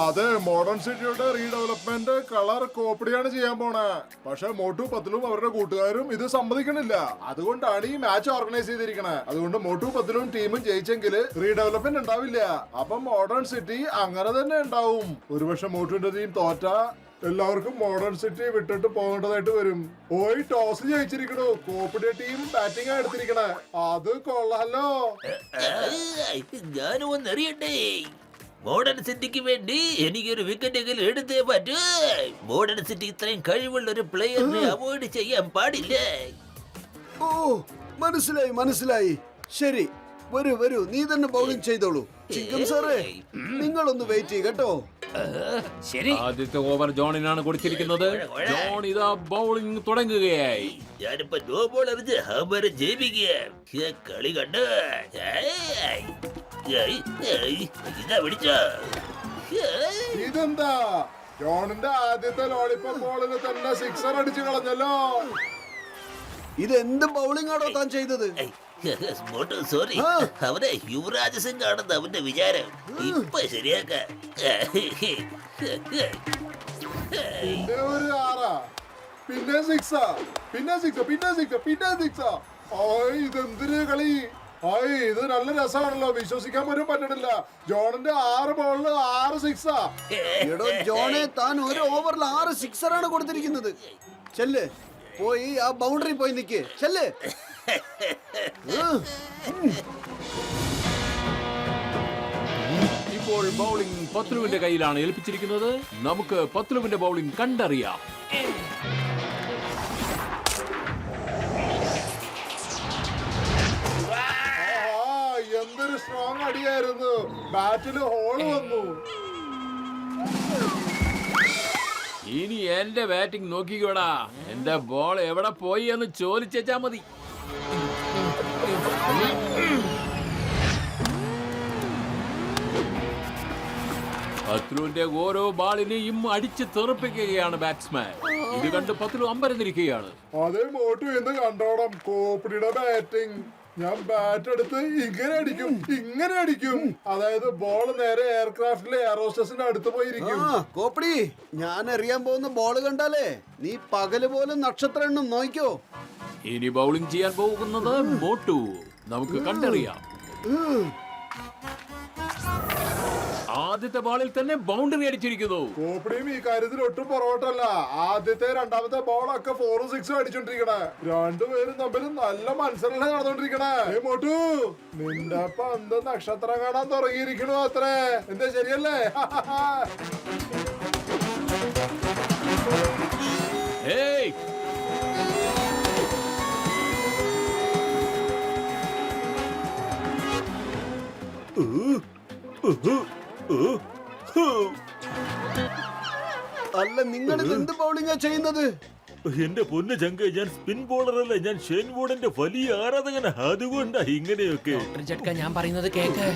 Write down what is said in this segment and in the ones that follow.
അതെ, മോഡേൺ സിറ്റിയുടെ redevelopment colour കോപ്പടിയാണ് ചെയ്യാൻ പോണേ. പക്ഷെ മോട്ടു പത്തിലും അവരുടെ കൂട്ടുകാരും ഇത് സമ്മതിക്കണില്ല. അതുകൊണ്ടാണ് ഈ മാച്ച് ഓർഗനൈസ് ചെയ്തിരിക്കണേ. അതുകൊണ്ട് മോട്ടു പത്തിലും ടീമും ജയിച്ചെങ്കിൽ റീഡെവലപ്മെന്റ് ഉണ്ടാവില്ല. അപ്പം മോഡേൺ സിറ്റി അങ്ങനെ തന്നെ ഉണ്ടാവും. ഒരുപക്ഷെ മോട്ടുവിന്റെ ടീം തോറ്റ എല്ലാവർക്കും മോഡേൺ സിറ്റി വിട്ടിട്ട് പോകേണ്ടതായിട്ട് വരും. പോയി ടോസ് ജയിച്ചിരിക്കണു. കോപ്പടിയ ടീം ബാറ്റിംഗ് എടുത്തിരിക്കണേ. അത് കൊള്ളാലോ. ഞാനും ഒന്നറിയട്ടെ. മോഡേൺ സിറ്റിക്ക് വേണ്ടി എനിക്കൊരു വിക്കറ്റെങ്കിലും എടുത്തേ പറ്റൂ. മോഡേൺ സിറ്റി ഇത്രയും കഴിവുള്ള ഒരു പ്ലെയറിനെ അവോയ്ഡ് ചെയ്യാൻ പാടില്ല. ഓ, മനസ്സിലായി മനസ്സിലായി. ശരി, വരൂ വരൂ, നീ തന്നെ ബൗളിംഗ് ചെയ്തോളൂ. ചിക്കൻ സാറേ, നിങ്ങളൊന്ന് വെയിറ്റ് ചെയ്യ കേട്ടോ. ശരി. ആദ്യത്തെ ഓവർ ജോണിനാണ് കൊടുത്തിരിക്കുന്നത്. ജോൺ ഇതാ ബൗളിംഗ് തുടങ്ങുകയായി. ഞാനിപ്പോ നോ ബോൾ എറിഞ്ഞ് ഹാമറെ ജയിപ്പിക്കുക. കളി കണ്ട് ഇതാ പിടിച്ചോ. ഇതെന്താ, ജോണിന്റെ ആദ്യത്തെ ലോളിപ്പോപ്പ് ബോളിൽ തന്നെ സിക്സർ അടിച്ചു കളഞ്ഞല്ലോ. ഇത് എന്ത് ബൗളിംഗ് ആണോ താൻ ചെയ്തത്? സോറി, അവനെ യുവരാജ് സിംഗ് ആണെന്ന് അവന്റെ വിചാരം. ഇപ്പൊ ശരിയാക്ക. പിന്നെ ഒരു ആറാ, പിന്നെ സിക്സാ, പിന്നെ സിക്സ്, പിന്നെ സിക്സ്, പിന്നെ സിക്സാ. ഇതെന്തൊരു കളി! ഇത് നല്ല രസമാണല്ലോ, വിശ്വസിക്കാൻ പോലും പറ്റണില്ല. ജോണിന്റെ 6 ബോളില് 6 സിക്സാ. എടോ ജോണെ, താൻ ഒരു ഓവറിൽ 6 സിക്സറാണ് കൊടുത്തിരിക്കുന്നത്. ചെല്ല്, പോയി ആ ബൗണ്ടറി പോയി നിക്ക്. ചെല്ല്. ഇപ്പോൾ ബൗളിംഗ് പത്ലുവിന്റെ കയ്യിലാണ് ഏൽപ്പിച്ചിരിക്കുന്നത്. നമുക്ക് പത്ലുവിന്റെ ബൗളിംഗ് കണ്ടറിയാം. എന്തൊരു സ്ട്രോങ് അടിയായിരുന്നു. ബാറ്റില് ഹോള് വന്നു. ഇനി എന്റെ ബാറ്റിംഗ് നോക്കിക്കോടാ. എന്റെ ബോൾ എവിടെ പോയി എന്ന് ചോദിച്ചാ മതി. പത്ലുവിന്റെ ഓരോ ബാളിനെയും അടിച്ച് തെറിപ്പിക്കുകയാണ് ബാറ്റ്സ്മാൻ. ഇത് കണ്ട് പത്ലു അമ്പരന്നിരിക്കുകയാണ്. അതേ മോട്ടു എന്ന് കണ്ടോണം കോപ്പടിയുടെ ബാറ്റിംഗ്. ഞാൻ ബാറ്റ് എടുത്ത് ഇങ്ങനെ അടിക്കും, ഇങ്ങനെ അടിക്കും. അതായത് ബോൾ നേരെ എയർക്രാഫ്റ്റിലെ എയറോസ്റ്റസിന്റെ അടുത്ത് പോയിരിക്കും. കോപ്പടി, ഞാൻ എറിയാൻ പോകുന്ന ബോള് കണ്ടാലേ നീ പകല് പോലും നക്ഷത്ര എണ്ണം നോക്കിക്കോ. ഇനി ബൗളിംഗ് ചെയ്യാൻ പോകുന്നത് മോട്ടു. നമുക്ക് കണ്ടറിയാം. ആദ്യത്തെ ബോളിൽ തന്നെ ബൗണ്ടറി അടിച്ചിരിക്കുന്നു. കോപ്പടിയും ഈ കാര്യത്തിൽ ഒട്ടും പുറകോട്ടല്ല. ആദ്യത്തെ രണ്ടാമത്തെ ബോളൊക്കെ 4ഉം 6ഉം അടിച്ചോണ്ടിരിക്കണേ. രണ്ടുപേരും തമ്മിൽ നല്ല മത്സരം നടന്നോണ്ടിരിക്കണേ. മോട്ടു, നിന്റെ പന്ത് നക്ഷത്രം കാണാൻ തുടങ്ങിയിരിക്കണു അത്രേ. എന്താ ശരിയല്ലേ? ഏയ്, അല്ല, നിങ്ങൾ ഇത് എന്ത് ബൗളിംഗാ ചെയ്യുന്നത്? എന്റെ പൊന്ന് ചങ്ക, ഞാൻ സ്പിൻ ബോളറല്ല, ഞാൻ ഷെയ്ൻ വോർഡിന്റെ വലിയ ആരാധകനാ. അതുകൊണ്ടാ ഇങ്ങനെയൊക്കെ. ഞാൻ പറയുന്നത് കേക്ക്.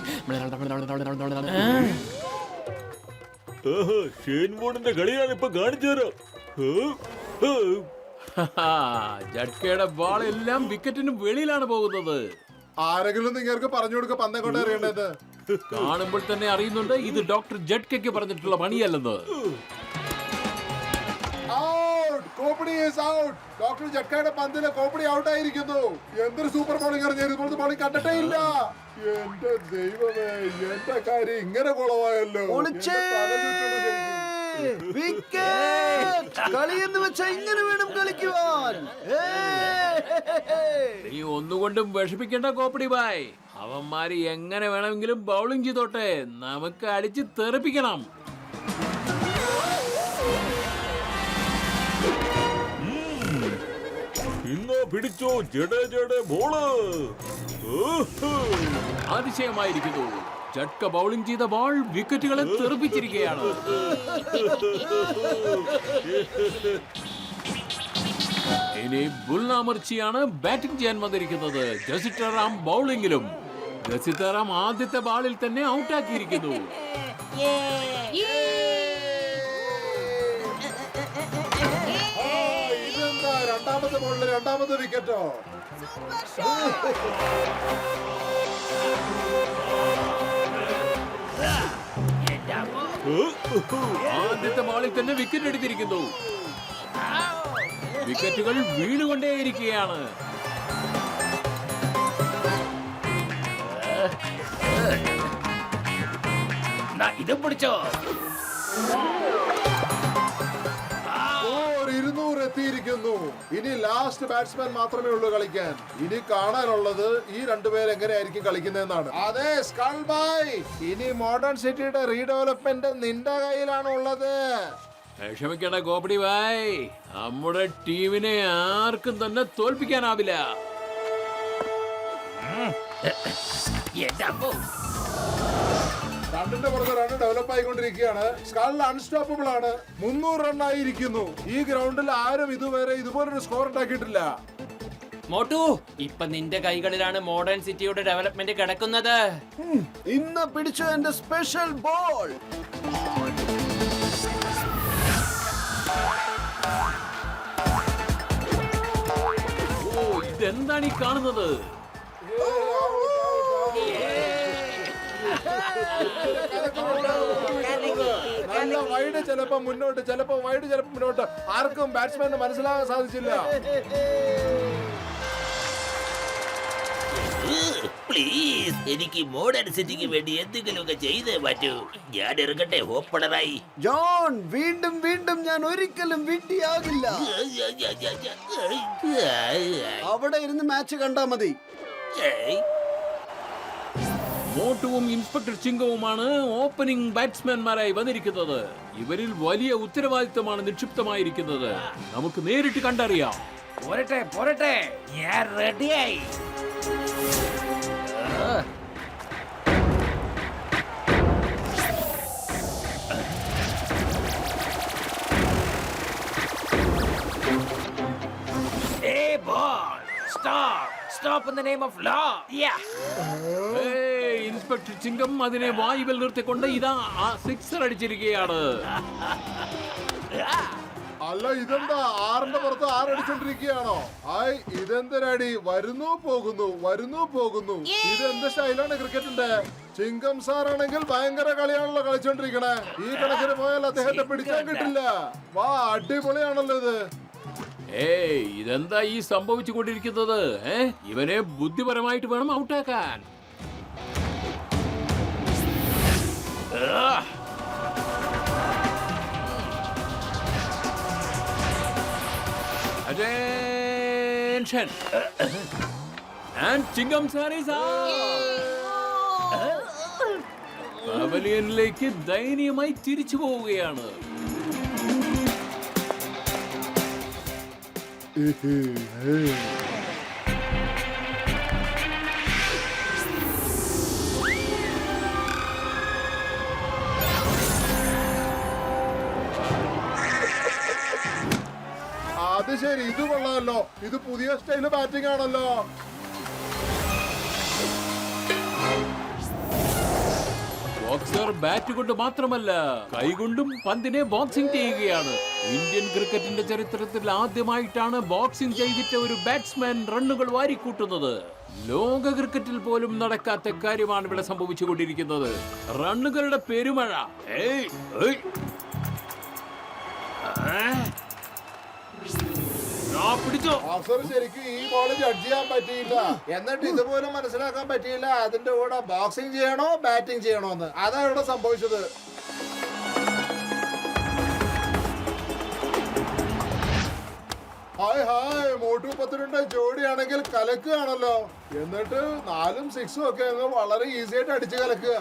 ഷെയ്ൻ വോർഡിന്റെ കളിയാണ് ഇപ്പൊ കാണിച്ചു തരാം. ജഡ്കയുടെ ബോൾ എല്ലാം വിക്കറ്റിന് വെളിയിലാണ് പോകുന്നത്. ആരെങ്കിലും നിങ്ങൾക്ക് പറഞ്ഞു കൊടുക്ക പന്തേ കൊണ്ട് അറിയേണ്ടത്. കാണുമ്പോൾ തന്നെ അറിയുന്നുണ്ട് ഇത് ഡോക്ടർ ജഡ്കയ്ക്ക് പറഞ്ഞിട്ടുള്ള പണിയല്ലെന്ന്. ഡോക്ടർ ജഡ്കയുടെ പന്തിലെ കോപ്പടി ഔട്ട് ആയിരിക്കുന്നു. എന്തൊരു സൂപ്പർ ബോളിംഗ് എറിഞ്ഞു. ബോളിംഗ് കണ്ടിട്ടേ ഇല്ല. എന്റെ ദൈവമേ, എന്റെ കാര്യം ഇങ്ങനെ കുളമായല്ലോ. കളി എന്ന് വെച്ചാൽ ഇങ്ങനെ വേണം കളിക്കുവാൻ. നീ ഒന്നുകൊണ്ടും വിഷമിക്കേണ്ട കോപ്പടി ബായ്. അവന്മാര് എങ്ങനെ വേണമെങ്കിലും ബൗളിംഗ് ചെയ്തോട്ടെ, നമുക്ക് അടിച്ച് തെറിപ്പിക്കണം. ഇന്നോ പിടിച്ചോ ജഡേജയുടെ ബോള്. അതിശയമായിരിക്കുന്നു. ജഡ്ക ബൗളിംഗ് ചെയ്ത ബോൾ വിക്കറ്റുകളെ തെറിപ്പിച്ചിരിക്കുകയാണ്. ഇനി ബുൽനാമർച്ചിയാണ് ബാറ്റിംഗ് ചെയ്യാൻ വന്നിരിക്കുന്നത്. ജസിറ്ററാം ബൗളിംഗിലും. ജസിറ്ററാം ആദ്യത്തെ ബാളിൽ തന്നെ ഔട്ടാക്കിയിരിക്കുന്നു. ഇതെന്താ, രണ്ടാമത്തെ ബോളിൽ രണ്ടാമത്തെ വിക്കറ്റോ? ആദ്യത്തെ ബോളിൽ തന്നെ വിക്കറ്റ് എടുത്തിരിക്കുന്നു. വിക്കറ്റുകൾ വീണുകൊണ്ടേയിരിക്കുകയാണ്. ഇതും പിടിച്ചോ. സ്കോർ 200 എത്തിയിരിക്കുന്നു. ഇനി ലാസ്റ്റ് ബാറ്റ്സ്മാൻ മാത്രമേ ഉള്ളൂ കളിക്കാൻ. ഇനി കാണാനുള്ളത് ഈ രണ്ടുപേർ എങ്ങനെയായിരിക്കും കളിക്കുന്നതെന്നാണ്. അതെ സ്കൾ ബോയ്, ഇനി മോഡേൺ സിറ്റിയുടെ റീഡെവലപ്മെന്റ് നിന്റെ കയ്യിലാണ് ഉള്ളത്. ക്ഷമിക്കണ കോപ്പടി ഭായ്, നമ്മുടെ ടീമിനെ ആർക്കും തന്നെ തോൽപ്പിക്കാനാവില്ല. എന്റെ അമ്മോ. രണ്ടിന്റെ പുറത്ത് റൺ ഡെവലപ്പ് ആയിക്കൊണ്ടിരിക്കുകയാണ്. സ്കൾ അൺസ്റ്റോപ്പബിൾ ആണ്. 300 റൺ ആയിരിക്കുന്നു. ഈ ഗ്രൗണ്ടിൽ ആരും ഇതുവരെ ഇതുപോലൊരു സ്കോർ ഉണ്ടാക്കിയിട്ടില്ല. മോട്ടു, ഇപ്പൊ നിന്റെ കൈകളിലാണ് മോഡേൺ സിറ്റിയുടെ ഡെവലപ്മെന്റ് കിടക്കുന്നത്. ഇന്ന് പിടിച്ചു എന്റെ സ്പെഷ്യൽ ബോൾ. ഓ, ഇതെന്താണ് ഈ കാണുന്നത്? നല്ല വൈഡ് ചിലപ്പോ മുന്നോട്ട്, ചിലപ്പോ വൈഡ്, ചിലപ്പോ മുന്നോട്ട്. ആർക്കും ബാറ്റ്സ്മാന് മനസ്സിലാകാൻ സാധിച്ചില്ല. പ്ലീസ്, എനിക്ക് മോഡേൺ സിറ്റിക്ക് വേണ്ടി എന്തെങ്കിലുമൊക്കെ ചെയ്തേ പറ്റൂ. ഞാൻ ഇറങ്ങട്ടെ ഓപ്പണറായി. ജോൺ, വീണ്ടും വീണ്ടും ഞാൻ ഒരിക്കലും വിഡ്ഢിയാകില്ല. അവിടെ ഇരുന്ന് മാച്ച് കണ്ടാ മതി. മോട്ടുവും ഇൻസ്പെക്ടർ ചിങ്കവുമാണ് ഓപ്പണിംഗ് ബാറ്റ്സ്മാൻമാരായി വന്നിരിക്കുന്നത്. ഇവരിൽ വലിയ ഉത്തരവാദിത്തമാണ് നിക്ഷിപ്തമായിരിക്കുന്നത്. നമുക്ക് നേരിട്ട് കണ്ടറിയാം. പോരട്ടെ പോരട്ടെ, ഞാൻ റെഡിയായി. Hey ball, stop, stop in the name of law. Yeah. ഏയ്, ഇൻസ്പെക്ടർ ചിങ്കം അതിനെ വായുവിൽ നിർത്തിക്കൊണ്ട് ഇതാ സിക്സർ അടിച്ചിരിക്കുകയാണ്. അല്ല, ഇതെന്താ 6ന്റെ പുറത്ത് 6 അടിച്ചോണ്ടിരിക്കുകയാണോ? ആയ്, ഇതെന്തൊരടി? വരുന്നു പോകുന്നു, വരുന്നു പോകുന്നു. ഇതെന്ത് സ്റ്റൈലാണ് ക്രിക്കറ്റിന്റെ? ചിങ്കം സാർ ആണെങ്കിൽ ഭയങ്കര കളിയാണല്ലോ കളിച്ചോണ്ടിരിക്കണേ. ഈ കണക്കിന് പോയാൽ അദ്ദേഹത്തെ പിടിക്കാൻ കിട്ടില്ല. വാ, അടിപൊളിയാണല്ലോ ഇത്. ഏയ്, ഇതെന്താ ഈ സംഭവിച്ചുകൊണ്ടിരിക്കുന്നത്? ഇവനെ ബുദ്ധിപരമായിട്ട് വേണം ഔട്ടാക്കാൻ. Attention! And Chingam sir is out! പവലിയനിലേക്ക് ദയനീയമായി തിരിച്ചു പോവുകയാണ്. അത് ശരി, ഇത് കൊള്ളാമല്ലോ. ഇത് പുതിയ സ്റ്റൈല് ബാറ്റിംഗ് ആണല്ലോ. ബോക്സർ ബാറ്റ് കൊണ്ട് മാത്രമല്ല കൈകൊണ്ടും പന്തിനെ ബോക്സിംഗ് ചെയ്യുകയാണ്. ഇന്ത്യൻ ക്രിക്കറ്റിന്റെ ചരിത്രത്തിൽ ആദ്യമായിട്ടാണ് ബോക്സിംഗ് ചെയ്തിട്ട് ഒരു ബാറ്റ്സ്മാൻ റണ്ണുകൾ വാരിക്കൂട്ടുന്നത്. ലോക ക്രിക്കറ്റിൽ പോലും നടക്കാത്ത കാര്യമാണ് ഇവിടെ സംഭവിച്ചുകൊണ്ടിരിക്കുന്നത്. റണ്ണുകളുടെ പെരുമഴ. ഏയ്, ഏയ്. പിടിച്ചോ. അഫ്സർ, ശരിക്കും ഈ ബോൾ ജഡ്ജ് ചെയ്യാൻ പറ്റിയില്ല. എന്നിട്ട് ഇതുപോലും മനസ്സിലാക്കാൻ പറ്റിയില്ല അതിന്റെ കൂടെ ബോക്സിംഗ് ചെയ്യണോ ബാറ്റിംഗ് ചെയ്യണോ എന്ന്. അതാ ഇവിടെ സംഭവിച്ചത്. ഹായ് ഹായ്, മോട്ടു പത്തിനുണ്ട് ജോഡിയാണെങ്കിൽ കലക്കുകയാണല്ലോ. എന്നിട്ട് 4ഉം 6ഉം ഒക്കെ അങ്ങ് വളരെ ഈസി ആയിട്ട് അടിച്ച് കലക്കുക.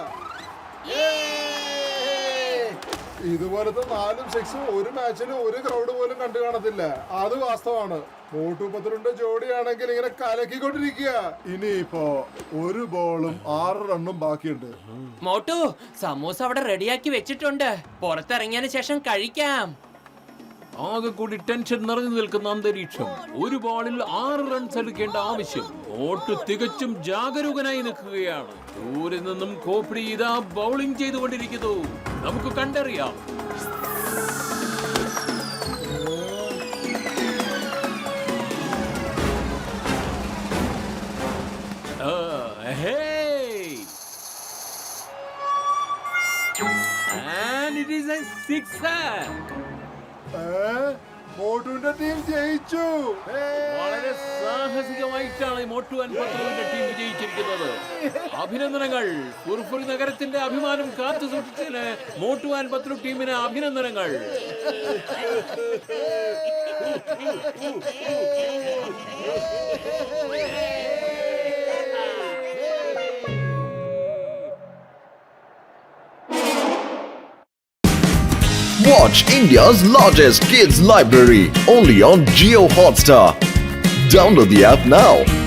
ഇതുപോലത്തെ 4ഉം 6ഉം ഒരു മാച്ചിലും ഒരു ക്രൗഡ് പോലും കണ്ടു കാണത്തില്ല. അത് വാസ്തവമാണ്. മോട്ടു പത്തിനുണ്ട് ജോഡിയാണെങ്കിൽ ഇങ്ങനെ കലക്കിക്കൊണ്ടിരിക്കുക. ഇനിയിപ്പോ ഒരു ബോളും 6 റണ്ണും ബാക്കിയുണ്ട്. മോട്ടു, സമൂസ അവിടെ റെഡിയാക്കി വെച്ചിട്ടുണ്ട്. പുറത്തിറങ്ങിയതിനു ശേഷം കഴിക്കാം. ആകെ കൂടി ടെൻഷൻ നിറഞ്ഞു നിൽക്കുന്ന അന്തരീക്ഷം. ഒരു ബോളിൽ 6 റൺസ് എടുക്കേണ്ട ആവശ്യം. ഓട്ട് തികച്ചും ജാഗരൂകനായി നിൽക്കുകയാണ്. ദൂരെ നിന്നും കോപ്പടി ഇതാ ബൗളിംഗ് ചെയ്തുകൊണ്ടിരിക്കുന്നു. നമുക്ക് കണ്ടറിയാം. And and it is a sixer. മോട്ടുവിന്റെ ടീം ജയിച്ചു. വളരെ സാഹസികമായിട്ടാണ് മോട്ടു ആൻഡ് പത്ലുവിന്റെ ടീം വിജയിച്ചിരിക്കുന്നത്. അഭിനന്ദനങ്ങൾ. ഫുർഫുറി നഗരത്തിന്റെ അഭിമാനം കാത്തു സൂക്ഷിച്ചതിന് മോട്ടു ആൻഡ് പത്ലു ടീമിന് അഭിനന്ദനങ്ങൾ. Watch India's largest kids library only on Jio Hotstar. Download the app now.